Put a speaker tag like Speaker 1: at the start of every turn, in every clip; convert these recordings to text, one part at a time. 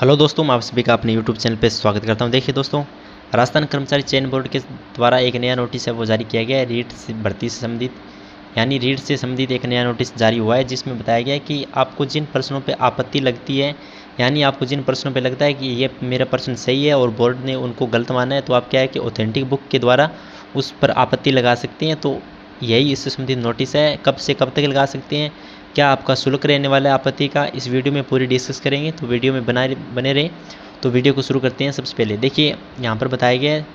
Speaker 1: Hello दोस्तों, मैं आप सभी का अपने यूट्यूब चैनल पे स्वागत करता हूं। देखिए दोस्तों, राजस्थान कर्मचारी चयन बोर्ड के द्वारा एक नया नोटिस है वो जारी किया गया है। रीट से भर्ती से संबंधित यानी रीट से संबंधित एक नया नोटिस जारी हुआ है, जिसमें बताया गया है कि आपको जिन प्रश्नों पे आपत्ति लगती है, यानी आपको जिन प्रश्नों पे लगता है कि ये मेरा प्रश्न सही है और बोर्ड ने उनको गलत माना है, तो आप क्या है कि ऑथेंटिक बुक के द्वारा उस पर आपत्ति लगा सकते हैं। तो यही इससे संबंधित नोटिस है। कब से कब तक लगा सकते हैं, क्या आपका शुल्क रहने वाला है आपत्ति का, इस वीडियो में पूरी डिस्कस करेंगे। तो वीडियो में बने रहें। तो वीडियो को शुरू करते हैं। सबसे पहले देखिए यहाँ पर बताया गया है,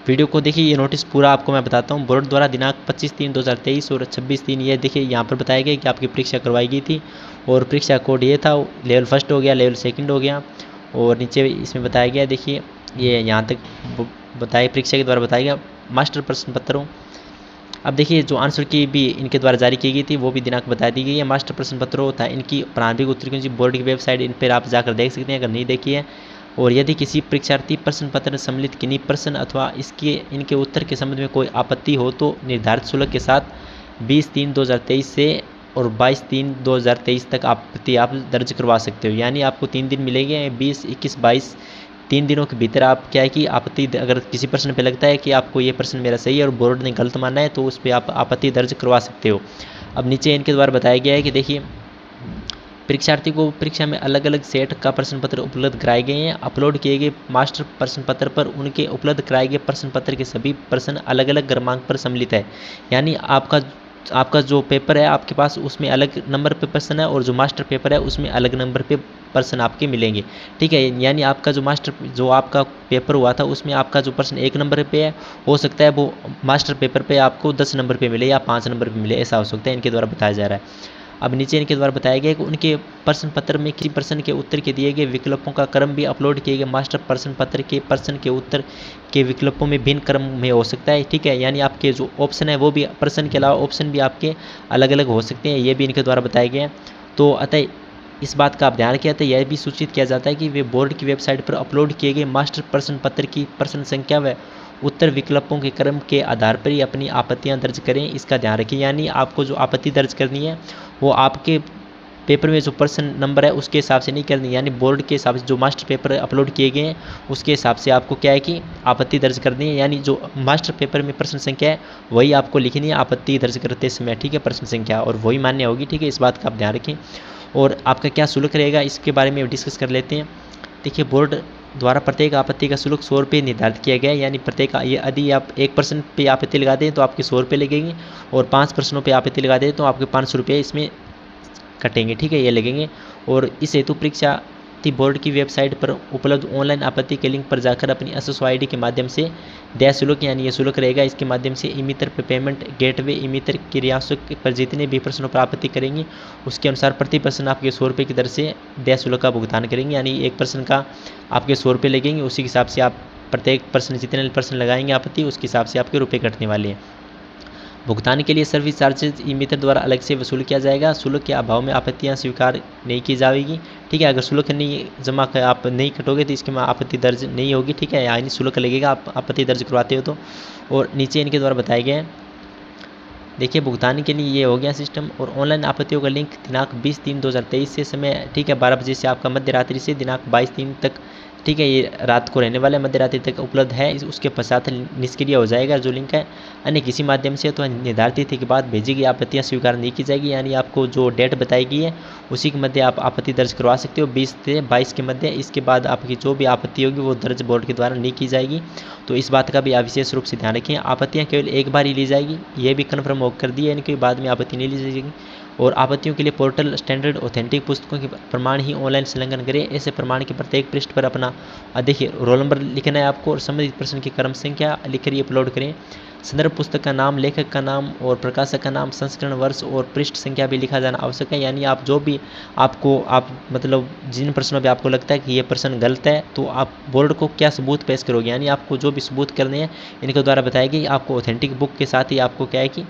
Speaker 1: वीडियो को देखिए। ये नोटिस पूरा आपको मैं बताता हूँ। बोर्ड द्वारा दिनांक 25/3/2023 और 26/3 ये देखिए यहाँ पर बताया गया कि आपकी परीक्षा करवाई गई थी और परीक्षा कोड ये था। लेवल फर्स्ट हो गया, लेवल सेकंड हो गया और नीचे इसमें बताया गया, देखिए ये यहाँ तक बताया परीक्षा के द्वारा बताया गया मास्टर प्रश्न पत्रों। अब देखिए जो आंसर की भी इनके द्वारा जारी की गई थी वो भी दिनांक बता दी गई है। मास्टर प्रश्न पत्रों था इनकी प्रारंभिक उत्तर कुंजी बोर्ड की वेबसाइट, इन पर आप जाकर देख सकते हैं अगर नहीं देखी है। और यदि किसी परीक्षार्थी प्रश्न पत्र में सम्मिलित किन्हीं प्रश्न अथवा इनके उत्तर के संबंध में कोई आपत्ति हो तो निर्धारित शुल्क के साथ 20/3/2023 से और 22/3/2023 तक आपत्ति आप दर्ज करवा सकते हो। यानी आपको 3 दिन मिलेंगे, 20, 21, 22 3 दिनों के भीतर आप क्या है कि आपत्ति, अगर किसी प्रश्न पे लगता है कि आपको ये प्रश्न मेरा सही है और बोर्ड ने गलत माना है, तो उस पर आप आपत्ति दर्ज करवा सकते हो। अब नीचे इनके द्वारा बताया गया है कि देखिए परीक्षार्थी को परीक्षा में अलग अलग सेट का प्रश्न पत्र उपलब्ध कराए गए हैं। अपलोड किए गए मास्टर प्रश्न पत्र पर उनके उपलब्ध कराए गए प्रश्न पत्र के सभी प्रश्न अलग अलग क्रमांक पर सम्मिलित है। यानी आपका जो पेपर है आपके पास उसमें अलग नंबर पे प्रश्न है और जो मास्टर पेपर है उसमें अलग नंबर पे प्रश्न आपके मिलेंगे। ठीक है, यानी आपका जो आपका पेपर हुआ था उसमें आपका जो प्रश्न 1 नंबर पे है, हो सकता है वो मास्टर पेपर पे आपको 10 नंबर पे मिले या 5 नंबर पे मिले, ऐसा हो सकता है। इनके द्वारा बताया जा रहा है। अब नीचे इनके द्वारा बताया गया कि उनके प्रश्न पत्र में किसी प्रश्न के उत्तर के दिए गए विकल्पों का क्रम भी अपलोड किए गए मास्टर प्रश्न पत्र के प्रश्न के उत्तर के विकल्पों में भिन्न क्रम में हो सकता है। ठीक है, यानी आपके जो ऑप्शन है वो भी प्रश्न के अलावा ऑप्शन भी आपके अलग अलग हो सकते हैं, ये भी इनके द्वारा बताया गया है। तो अतः इस बात का आप ध्यान रखें। तो यह भी सूचित किया जाता है कि वे बोर्ड की वेबसाइट पर अपलोड किए गए मास्टर प्रश्न पत्र की प्रश्न संख्या व उत्तर विकल्पों के क्रम के आधार पर ही अपनी आपत्तियां दर्ज करें, इसका ध्यान रखें। यानी आपको जो आपत्ति दर्ज करनी है वो आपके पेपर में जो प्रश्न नंबर है उसके हिसाब से नहीं करनी, यानी बोर्ड के हिसाब से जो मास्टर पेपर अपलोड किए गए हैं उसके हिसाब से आपको क्या है कि आपत्ति दर्ज करनी है। यानी जो मास्टर पेपर में प्रश्न संख्या है वही आपको लिखनी है आपत्ति दर्ज करते समय। ठीक है, प्रश्न संख्या और वही मान्य होगी। ठीक है, इस बात का आप ध्यान रखें। और आपका क्या शुल्क रहेगा इसके बारे में डिस्कस कर लेते हैं। देखिए बोर्ड द्वारा प्रत्येक आपत्ति का शुल्क 100 रुपये निर्धारित किया गया है। यानी प्रत्येक यदि आप 1 प्रश्न पे आपत्ति लगा दें तो आपके 100 रुपये लगेंगे और 5 प्रश्नों पे आपत्ति लगा दें तो आपके 500 रुपये इसमें कटेंगे। ठीक है, ये लगेंगे। और इस हेतु परीक्षार्थी बोर्ड की वेबसाइट पर उपलब्ध ऑनलाइन आपत्ति के लिंक पर जाकर अपनी एसएसओ आईडी के माध्यम से देय शुल्क, यानी ये शुल्क रहेगा, इसके माध्यम से ईमित्र पे पेमेंट गेटवे ईमित्र की रियासत पर जितने भी प्रश्नों पर आपत्ति करेंगे उसके अनुसार प्रति प्रश्न आपके 100 रुपये की दर से देय शुल्क का भुगतान करेंगे। यानी एक प्रश्न का आपके 100 रुपये लगेंगे, उसी के हिसाब से आप प्रत्येक प्रश्न जितने प्रश्न लगाएंगे आपत्ति उसके हिसाब से आपके रुपये कटने वाले हैं। भुगतान के लिए सर्विस चार्जेज ई-मित्र द्वारा अलग से वसूल किया जाएगा। शुल्क के अभाव में आपत्तियां स्वीकार नहीं की जाएगी। ठीक है, अगर शुल्क नहीं जमा कर आप नहीं कटोगे तो इसके में आपत्ति दर्ज नहीं होगी। ठीक है, यानी शुल्क लगेगा आप आपत्ति दर्ज करवाते हो तो। और नीचे इनके द्वारा बताया गया है, देखिए भुगतान के लिए ये हो गया सिस्टम। और ऑनलाइन आपत्तियों का लिंक दिनांक 20/3/2023 से समय, ठीक है, 12 बजे से आपका मध्य रात्रि से दिनांक 22/3 तक, ठीक है, ये रात को रहने वाला मध्य रात्रि तक उपलब्ध है। उसके पश्चात निष्क्रिय हो जाएगा जो लिंक है। अन्य किसी माध्यम से तो निर्धारित तिथि के बाद भेजी गई आपत्तियां स्वीकार नहीं की जाएगी। यानी आपको जो डेट बताई गई है उसी के मध्य आप आपत्ति दर्ज करवा सकते हो, 20 से 22 के मध्य। इसके बाद आपकी जो भी आपत्ति होगी वो दर्ज बोर्ड के द्वारा नहीं की जाएगी। तो इस बात का भी आप विशेष रूप से ध्यान रखें। आपत्तियाँ केवल एक बार ही ली जाएगी, ये भी कन्फर्म हो कर दिया है इनके, बाद में आपत्ति नहीं ली जाएगी। और आपत्तियों के लिए पोर्टल स्टैंडर्ड ऑथेंटिक पुस्तकों के प्रमाण ही ऑनलाइन संलग्न करें। ऐसे प्रमाण के प्रत्येक पृष्ठ पर अपना देखिए रोल नंबर लिखना है आपको और संबंधित प्रश्न की क्रम संख्या लिखकर ही अपलोड करें। संदर्भ पुस्तक का नाम, लेखक का नाम और प्रकाशक का नाम, संस्करण वर्ष और पृष्ठ संख्या भी लिखा जाना आवश्यक है। यानी आप जो भी आप मतलब जिन प्रश्नों पे आपको लगता है कि ये प्रश्न गलत है तो आप बोर्ड को क्या सबूत पेश करोगे, यानी आपको जो भी सबूत करने हैं इनके द्वारा बताया गया कि आपको ऑथेंटिक बुक के साथ ही आपको क्या है कि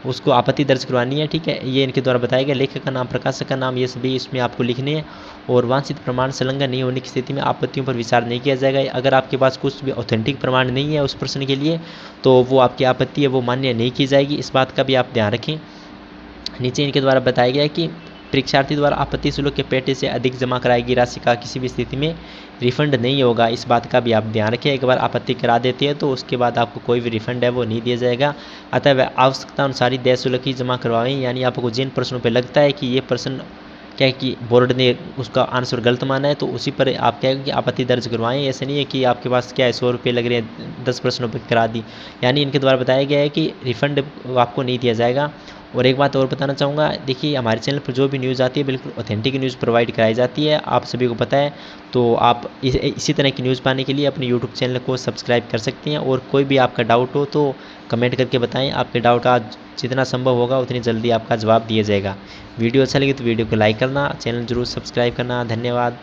Speaker 1: उसको आपत्ति दर्ज करवानी है। ठीक है, ये इनके द्वारा बताया गया। लेखक का नाम, प्रकाशक का नाम, ये सभी इसमें आपको लिखने हैं। और वांछित प्रमाण संलग्न नहीं होने की स्थिति में आपत्तियों पर विचार नहीं किया जाएगा। अगर आपके पास कुछ भी ऑथेंटिक प्रमाण नहीं है उस प्रश्न के लिए तो वो आपकी आपत्ति है वो मान्य नहीं की जाएगी। इस बात का भी आप ध्यान रखें। नीचे इनके द्वारा बताया गया है कि परीक्षार्थी द्वारा आपत्ति शुल्क के पेटे से अधिक जमा कराई गई राशि का किसी भी स्थिति में रिफंड नहीं होगा। इस बात का भी आप ध्यान रखें। एक बार आपत्ति करा देते हैं तो उसके बाद आपको कोई भी रिफंड है वो नहीं दिया जाएगा। अतः वह आवश्यकता अनुसार ही देय शुल्क ही जमा करवाएं। यानी आपको जिन प्रश्नों पर लगता है कि ये प्रश्न क्या है कि बोर्ड ने उसका आंसर गलत माना है तो उसी पर आप क्या है कि आपत्ति दर्ज करवाएं। ऐसा नहीं है कि आपके पास क्या है 100 रुपये लग रहे हैं 10 प्रश्नों पर करा दी। यानी इनके द्वारा बताया गया है कि रिफंड आपको नहीं दिया जाएगा। और एक बात और बताना चाहूँगा, देखिए हमारे चैनल पर जो भी न्यूज़ आती है बिल्कुल ऑथेंटिक न्यूज़ प्रोवाइड कराई जाती है, आप सभी को पता है। तो आप इसी तरह की न्यूज़ पाने के लिए अपने यूट्यूब चैनल को सब्सक्राइब कर सकते हैं। और कोई भी आपका डाउट हो तो कमेंट करके बताएं। आपके डाउट का जितना संभव होगा उतनी जल्दी आपका जवाब दिया जाएगा। वीडियो अच्छा लगे तो वीडियो को लाइक करना, चैनल जरूर सब्सक्राइब करना। धन्यवाद।